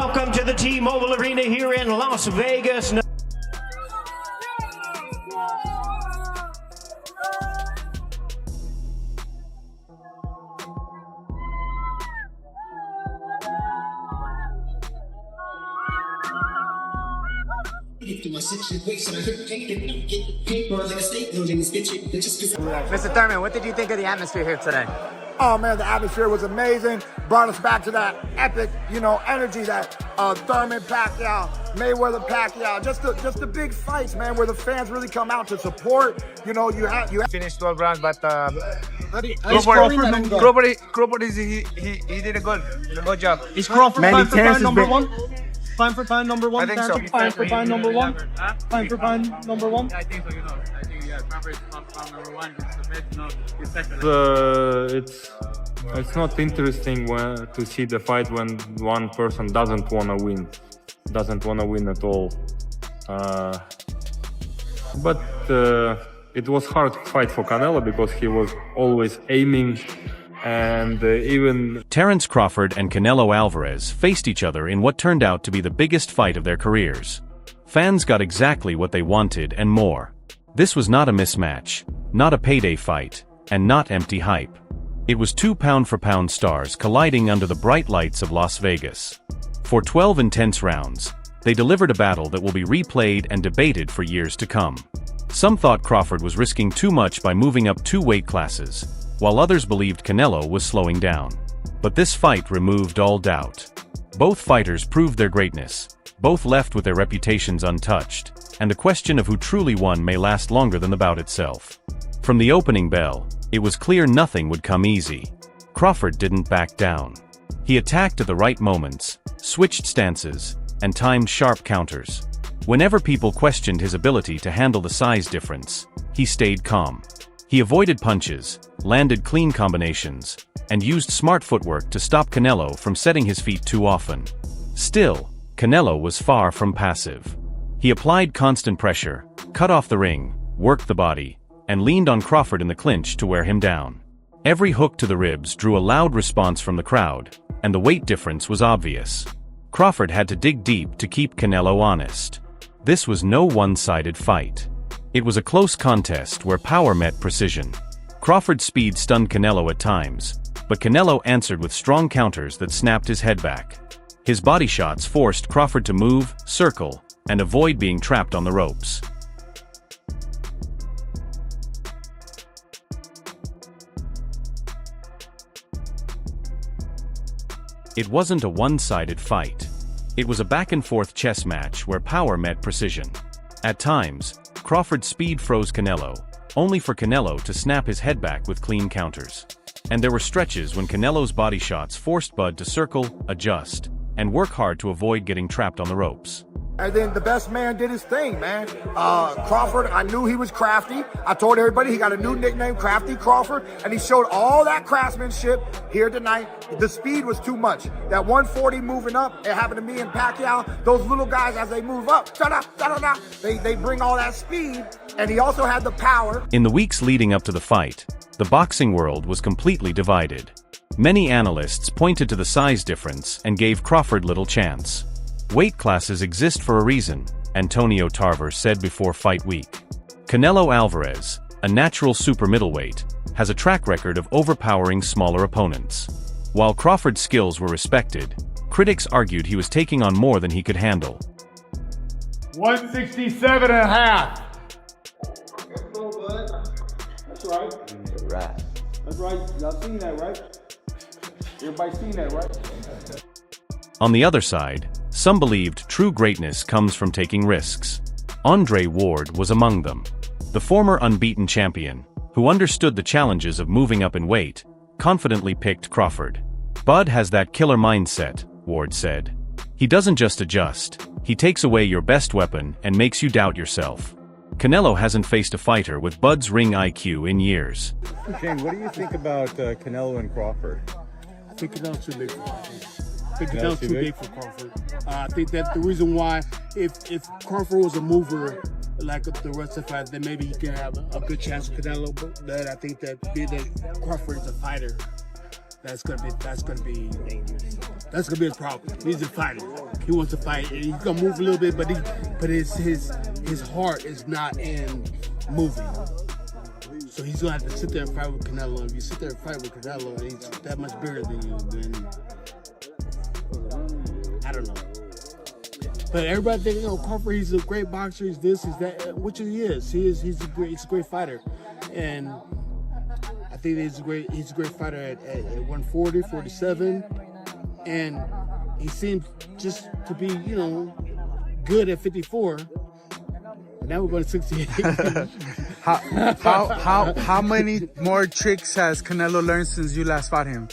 Welcome to the T-Mobile Arena here in Las Vegas. Mr. Thurman, what did you think of the atmosphere here today? Oh man, the atmosphere was amazing. Brought us back to that epic, energy that Thurman, Pacquiao, Mayweather, Pacquiao, just the big fights, man, where the fans really come out to support. You Finished 12 rounds, but Crawford he did a good job. Is Crawford Manny time for Terence pound number been- one? Time for pound number one? I think so. Time for pound number one? Time for pound number one? I think so, I think, Crawford is pound number one. He's second. It's not interesting to see the fight when one person doesn't want to win at all. But it was hard fight for Canelo because he was always aiming, and even Terence Crawford and Canelo Alvarez faced each other in what turned out to be the biggest fight of their careers. Fans got exactly what they wanted and more. This was not a mismatch, not a payday fight, and not empty hype. It was two pound-for-pound stars colliding under the bright lights of Las Vegas. For 12 intense rounds, they delivered a battle that will be replayed and debated for years to come. Some thought Crawford was risking too much by moving up 2 weight classes, while others believed Canelo was slowing down. But this fight removed all doubt. Both fighters proved their greatness, both left with their reputations untouched, and the question of who truly won may last longer than the bout itself. From the opening bell, it was clear nothing would come easy. Crawford didn't back down. He attacked at the right moments, switched stances, and timed sharp counters. Whenever people questioned his ability to handle the size difference, he stayed calm. He avoided punches, landed clean combinations, and used smart footwork to stop Canelo from setting his feet too often. Still, Canelo was far from passive. He applied constant pressure, cut off the ring, worked the body, and leaned on Crawford in the clinch to wear him down. Every hook to the ribs drew a loud response from the crowd, and the weight difference was obvious. Crawford had to dig deep to keep Canelo honest. This was no one-sided fight. It was a close contest where power met precision. Crawford's speed stunned Canelo at times, but Canelo answered with strong counters that snapped his head back. His body shots forced Crawford to move, circle, and avoid being trapped on the ropes. It wasn't a one-sided fight. It was a back-and-forth chess match where power met precision. At times, Crawford's speed froze Canelo, only for Canelo to snap his head back with clean counters. And there were stretches when Canelo's body shots forced Bud to circle, adjust, and work hard to avoid getting trapped on the ropes. And then the best man did his thing, man. Crawford, I knew he was crafty. I told everybody he got a new nickname, Crafty Crawford, and he showed all that craftsmanship here tonight. The speed was too much. That 140 moving up, it happened to me and Pacquiao. Those little guys, as they move up, they bring all that speed, and he also had the power. In the weeks leading up to the fight, the boxing world was completely divided. Many analysts pointed to the size difference and gave Crawford little chance. Weight classes exist for a reason, Antonio Tarver said before fight week. Canelo Alvarez, a natural super middleweight, has a track record of overpowering smaller opponents. While Crawford's skills were respected, critics argued he was taking on more than he could handle. 167 and a half. That's right. That's right. Y'all seen that, right? Everybody seen that, right? On the other side, some believed true greatness comes from taking risks. Andre Ward was among them. The former unbeaten champion, who understood the challenges of moving up in weight, confidently picked Crawford. Bud has that killer mindset, Ward said. He doesn't just adjust, he takes away your best weapon and makes you doubt yourself. Canelo hasn't faced a fighter with Bud's ring IQ in years. Shane, what do you think about Canelo and Crawford? I think Canelo's too big for Crawford. I think Canelo's too big for Crawford. I think that's the reason why, if Crawford was a mover like the rest of the fight, then maybe he can have a good chance with Canelo. But I think that Crawford is a fighter, that's gonna be dangerous. That's gonna be his problem. He's a fighter. He wants to fight, and he's gonna move a little bit, but his heart is not in moving. So he's gonna have to sit there and fight with Canelo. If you sit there and fight with Canelo, and he's that much bigger than you, then I don't know. But everybody thinks, Crawford, he's a great boxer, he's this, he's that, which he is. He's a great fighter. And I think he's a great fighter at 140, 47. And he seems just to be, good at 54. And now we're going to 68. How many more tricks has Canelo learned since you last fought him?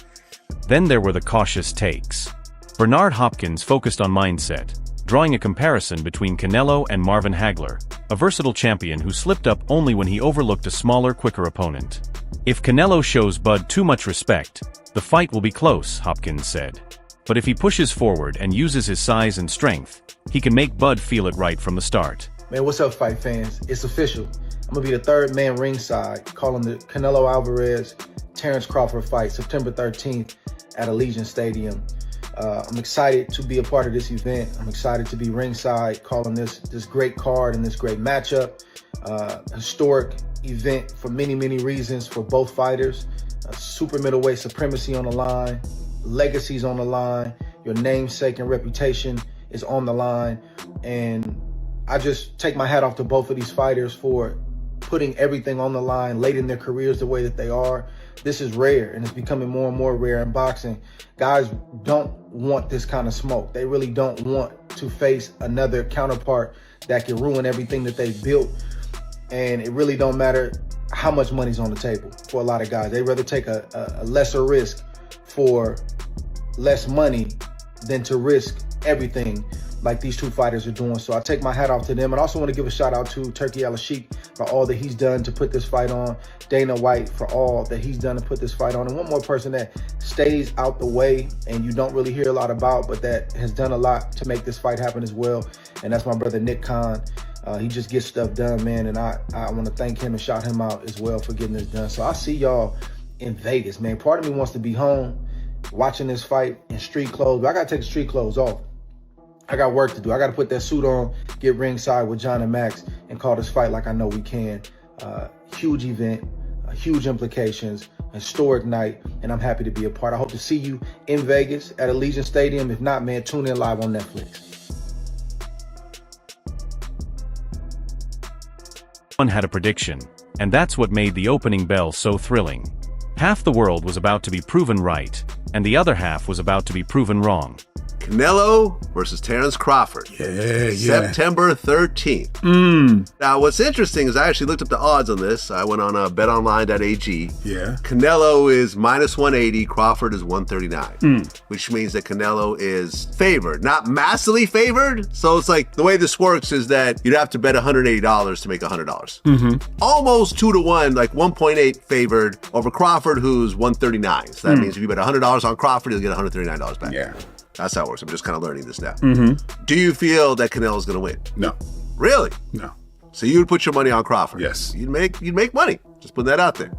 Then there were the cautious takes. Bernard Hopkins focused on mindset, drawing a comparison between Canelo and Marvin Hagler, a versatile champion who slipped up only when he overlooked a smaller, quicker opponent. If Canelo shows Bud too much respect, the fight will be close, Hopkins said. But if he pushes forward and uses his size and strength, he can make Bud feel it right from the start. Man, what's up, fight fans? It's official. I'm gonna be the third man ringside, calling the Canelo Alvarez, Terence Crawford fight, September 13th at Allegiant Stadium. I'm excited to be a part of this event. I'm excited to be ringside, calling this great card and this great matchup. Historic event for many, many reasons for both fighters. Super middleweight supremacy on the line, legacies on the line, your namesake and reputation is on the line. And I just take my hat off to both of these fighters for putting everything on the line late in their careers the way that they are. This is rare, and it's becoming more and more rare in boxing. Guys don't want this kind of smoke. They really don't want to face another counterpart that can ruin everything that they've built. And it really don't matter how much money's on the table for a lot of guys. They'd rather take a lesser risk for less money than to risk everything like these two fighters are doing. So I take my hat off to them. And I also want to give a shout out to Turkey Al-Sheikh for all that he's done to put this fight on. Dana White for all that he's done to put this fight on. And one more person that stays out the way and you don't really hear a lot about, but that has done a lot to make this fight happen as well. And that's my brother, Nick Khan. He just gets stuff done, man. And I want to thank him and shout him out as well for getting this done. So I see y'all in Vegas, man. Part of me wants to be home watching this fight in street clothes, but I got to take the street clothes off. I got work to do. I got to put that suit on, get ringside with John and Max, and call this fight like I know we can. Huge event, huge implications, historic night, and I'm happy to be a part. I hope to see you in Vegas at Allegiant Stadium. If not, man, tune in live on Netflix. One had a prediction, and that's what made the opening bell so thrilling. Half the world was about to be proven right, and the other half was about to be proven wrong. Canelo versus Terence Crawford. Yeah. September 13th. Now, what's interesting is I actually looked up the odds on this. I went on betonline.ag. Yeah. Canelo is minus 180, Crawford is 139, which means that Canelo is favored, not massively favored. So it's like the way this works is that you'd have to bet $180 to make $100. Almost 2-to-1, like 1.8 favored over Crawford, who's 139. So that means if you bet $100 on Crawford, you'll get $139 back. Yeah. That's how it works. I'm just kind of learning this now. Do you feel that Canelo's going to win? No. Really? No. So you would put your money on Crawford? Yes. You'd make money. Just putting that out there.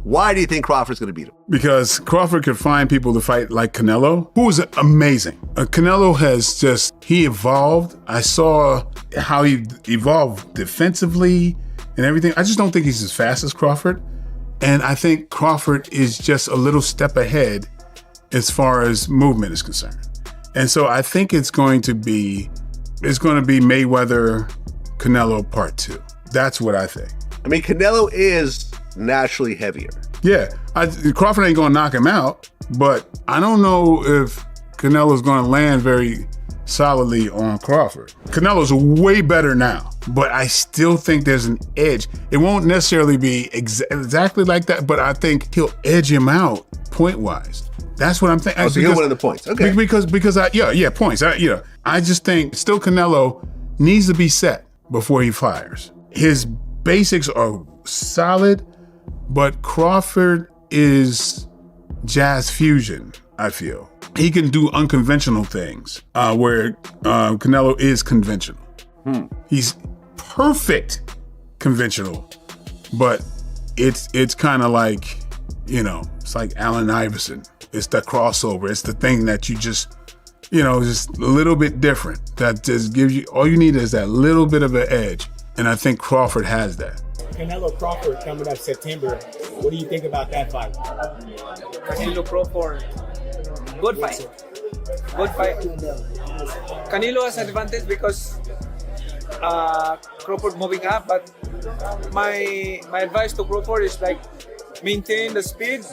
Why do you think Crawford's going to beat him? Because Crawford could find people to fight like Canelo, who is amazing. Canelo has he evolved. I saw how he evolved defensively and everything. I just don't think he's as fast as Crawford. And I think Crawford is just a little step ahead as far as movement is concerned. And so I think it's going to be Mayweather Canelo Part 2. That's what I think. I mean, Canelo is naturally heavier. Yeah, Crawford ain't gonna knock him out, but I don't know if Canelo's gonna land very solidly on Crawford. Canelo's way better now, but I still think there's an edge. It won't necessarily be exactly like that, but I think he'll edge him out point-wise. That's what I'm thinking. Oh, so you're one of the points. Okay. Because points. I just think still Canelo needs to be set before he fires. His basics are solid, but Crawford is jazz fusion, I feel. He can do unconventional things where Canelo is conventional. He's perfect conventional, but it's kind of like, it's like Allen Iverson. It's the crossover. It's the thing that you just, you know, just a little bit different. That just gives you, all you need is that little bit of an edge. And I think Crawford has that. Canelo Crawford coming up September. What do you think about that fight? Canelo Crawford, good fight. Good fight. Canelo has advantage because Crawford moving up, but my advice to Crawford is like maintain the speed,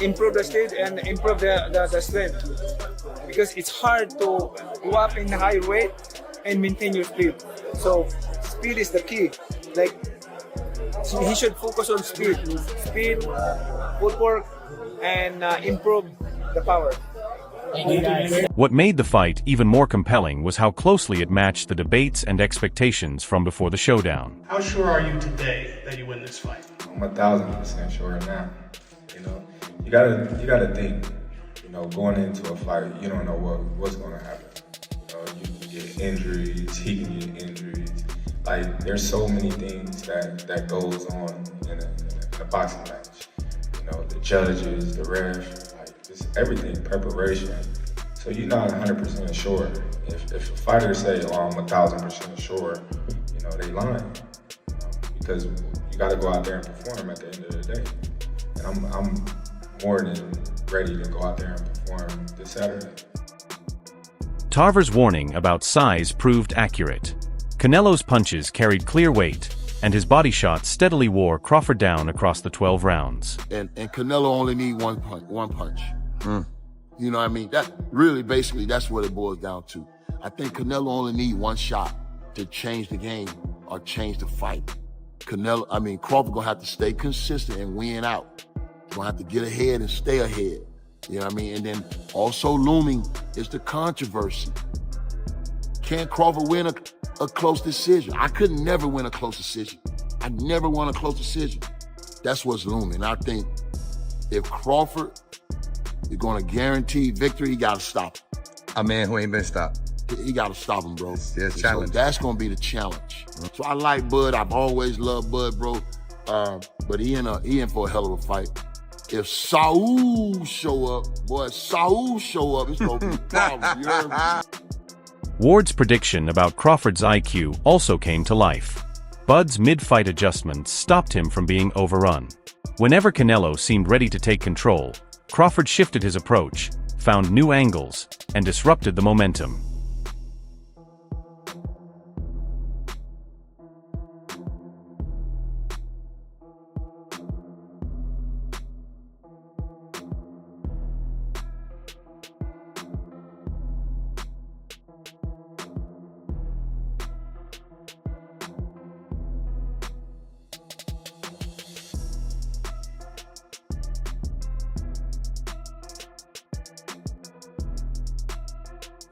improve the speed, and improve the strength. Because it's hard to go up in high weight and maintain your speed. So speed is the key. Like he should focus on speed, footwork, and improve the power. What made the fight even more compelling was how closely it matched the debates and expectations from before the showdown. How sure are you today that you win this fight? I'm 1,000% sure now. You know, you gotta think. You know, going into a fight, you don't know what's gonna happen. You know, you can get injuries. He can get injuries. Like, there's so many things that goes on in a boxing match. You know, the judges, the ref, like just everything, preparation. So you're not 100% sure. If a fighter say, "Oh, I'm 1,000% sure," you know, they lying. You know, because you got to go out there and perform at the end of the day. And I'm more than ready to go out there and perform this Saturday. Tarver's warning about size proved accurate. Canelo's punches carried clear weight, and his body shots steadily wore Crawford down across the 12 rounds. And Canelo only need one punch. You know what I mean? That really, basically, that's what it boils down to. I think Canelo only need one shot to change the game or change the fight. Crawford gonna have to stay consistent and win out. He's gonna have to get ahead and stay ahead. You know what I mean? And then also looming is the controversy. Can Crawford win a close decision? I could never win a close decision. I never won a close decision. That's what's looming. I think if Crawford is gonna guarantee victory, he gotta stop him. A man who ain't been stopped. He gotta stop him, bro. Yeah, so that's gonna be the challenge. So I like Bud. I've always loved Bud, bro. But he in for a hell of a fight. If Saul show up, it's gonna be a problem. You heard me? Ward's prediction about Crawford's IQ also came to life. Bud's mid-fight adjustments stopped him from being overrun. Whenever Canelo seemed ready to take control, Crawford shifted his approach, found new angles, and disrupted the momentum.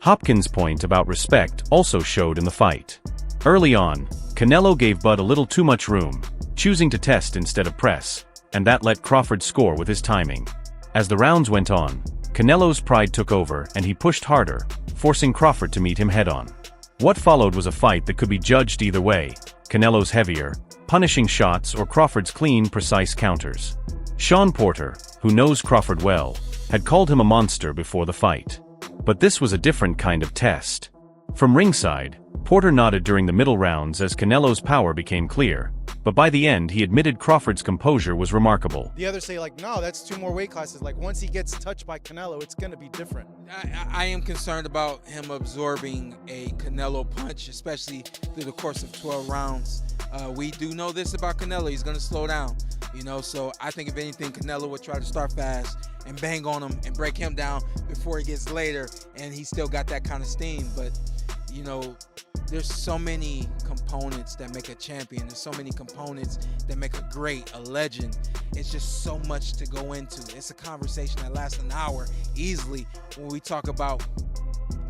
Hopkins' point about respect also showed in the fight. Early on, Canelo gave Bud a little too much room, choosing to test instead of press, and that let Crawford score with his timing. As the rounds went on, Canelo's pride took over and he pushed harder, forcing Crawford to meet him head-on. What followed was a fight that could be judged either way, Canelo's heavier, punishing shots or Crawford's clean, precise counters. Sean Porter, who knows Crawford well, had called him a monster before the fight. But this was a different kind of test. From ringside, Porter nodded during the middle rounds as Canelo's power became clear, but by the end he admitted Crawford's composure was remarkable. The others say like, no, that's 2 more weight classes. Like once he gets touched by Canelo, it's gonna be different. I am concerned about him absorbing a Canelo punch, especially through the course of 12 rounds. We do know this about Canelo, he's gonna slow down, you know, so I think if anything, Canelo would try to start fast and bang on him and break him down before he gets later, and he still got that kind of steam. But, you know, there's so many components that make a champion. There's so many components that make a great, a legend. It's just so much to go into. It's a conversation that lasts an hour easily when we talk about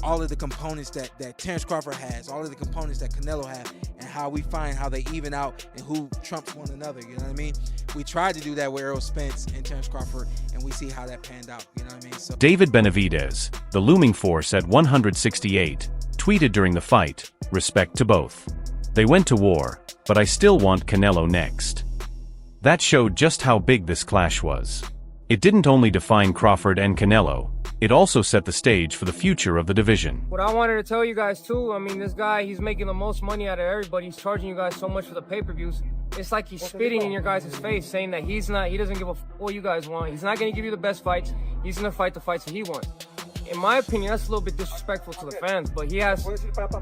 all of the components that Terence Crawford has, all of the components that Canelo has, and how we find how they even out and who trumps one another, you know what I mean? We tried to do that with Errol Spence and Terence Crawford, and we see how that panned out, you know what I mean? So David Benavidez, the looming force at 168, tweeted during the fight, "Respect to both. They went to war, but I still want Canelo next." That showed just how big this clash was. It didn't only define Crawford and Canelo, it also set the stage for the future of the division. What I wanted to tell you guys too, I mean, this guy, he's making the most money out of everybody. He's charging you guys so much for the pay-per-views. It's like he's spitting in your guys' face, saying that he doesn't give a f what you guys want. He's not going to give you the best fights. He's going to fight the fights that he wants. In my opinion, that's a little bit disrespectful to the fans, but he has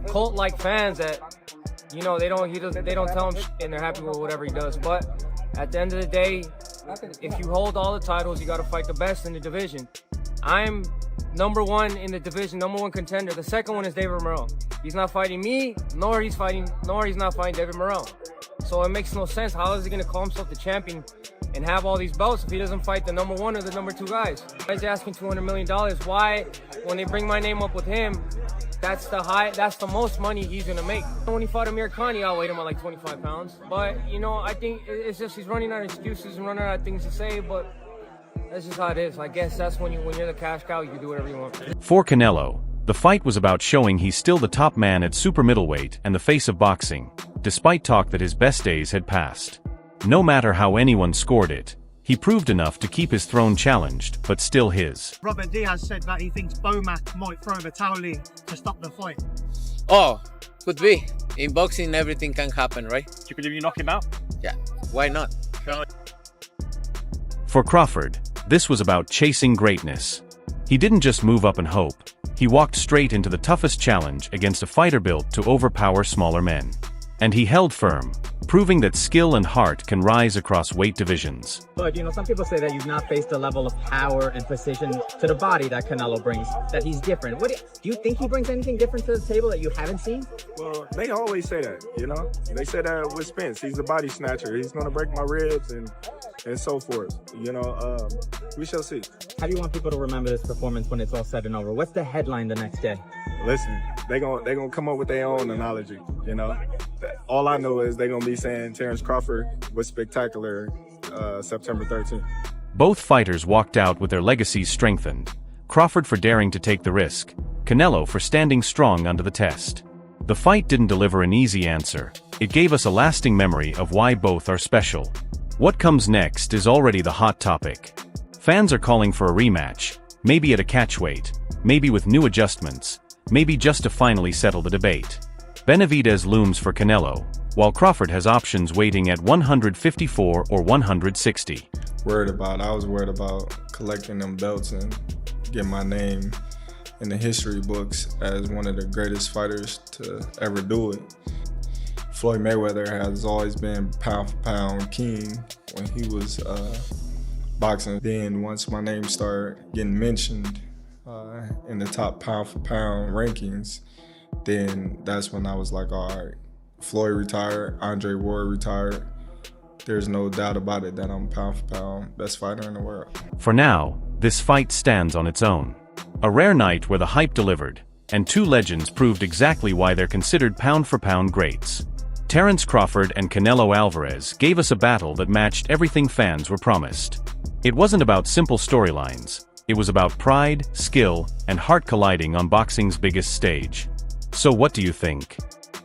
cult-like fans that, you know, they don't tell him shit and they're happy with whatever he does. But at the end of the day, if you hold all the titles, you got to fight the best in the division. I'm #1 in the division, #1 contender. The second one is David Morrell. He's not fighting me, nor he's not fighting David Morrell. So it makes no sense. How is he going to call himself the champion and have all these belts if he doesn't fight the #1 or the #2 guys? Why is he asking $200 million? Why, when they bring my name up with him, that's the most money he's going to make. When he fought Amir Khan, he outweighed him at like 25 pounds. But, you know, I think it's just he's running out of excuses and running out of things to say, but that's just how it is. I guess that's when you're the cash cow, you can do whatever you want. For Canelo, the fight was about showing he's still the top man at super middleweight and the face of boxing, despite talk that his best days had passed. No matter how anyone scored it, he proved enough to keep his throne challenged, but still his. Robert Diaz said that he thinks Bomac might throw the towel in to stop the fight. Oh, could be. In boxing, everything can happen, right? Do you believe you knock him out? Yeah, why not? For Crawford, this was about chasing greatness. He didn't just move up and hope. He walked straight into the toughest challenge against a fighter built to overpower smaller men. And he held firm, proving that skill and heart can rise across weight divisions. But, you know, some people say that you've not faced the level of power and precision to the body that Canelo brings, that he's different. Do you think he brings anything different to the table that you haven't seen? Well, they always say that, you know? They say that with Spence. He's the body snatcher. He's going to break my ribs and so forth. You know, we shall see. How do you want people to remember this performance when it's all said and over? What's the headline the next day? Listen, they gonna come up with their own analogy, you know? All I know is they're going to be saying Terence Crawford was spectacular September 13th. Both fighters walked out with their legacies strengthened. Crawford for daring to take the risk, Canelo for standing strong under the test. The fight didn't deliver an easy answer. It gave us a lasting memory of why both are special. What comes next is already the hot topic. Fans are calling for a rematch, maybe at a catchweight, maybe with new adjustments, maybe just to finally settle the debate. Benavidez looms for Canelo, while Crawford has options waiting at 154 or 160. I was worried about collecting them belts and getting my name in the history books as one of the greatest fighters to ever do it. Floyd Mayweather has always been pound for pound king when he was boxing. Then once my name started getting mentioned in the top pound for pound rankings, then that's when I was like, all right, Floyd retired, Andre Ward retired. There's no doubt about it that I'm pound for pound best fighter in the world. For now, this fight stands on its own. A rare night where the hype delivered, and two legends proved exactly why they're considered pound for pound greats. Terence Crawford and Canelo Alvarez gave us a battle that matched everything fans were promised. It wasn't about simple storylines. It was about pride, skill, and heart colliding on boxing's biggest stage. So what do you think?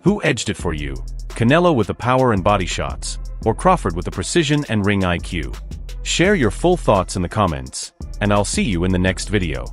Who edged it for you? Canelo with the power and body shots, or Crawford with the precision and ring IQ? Share your full thoughts in the comments, and I'll see you in the next video.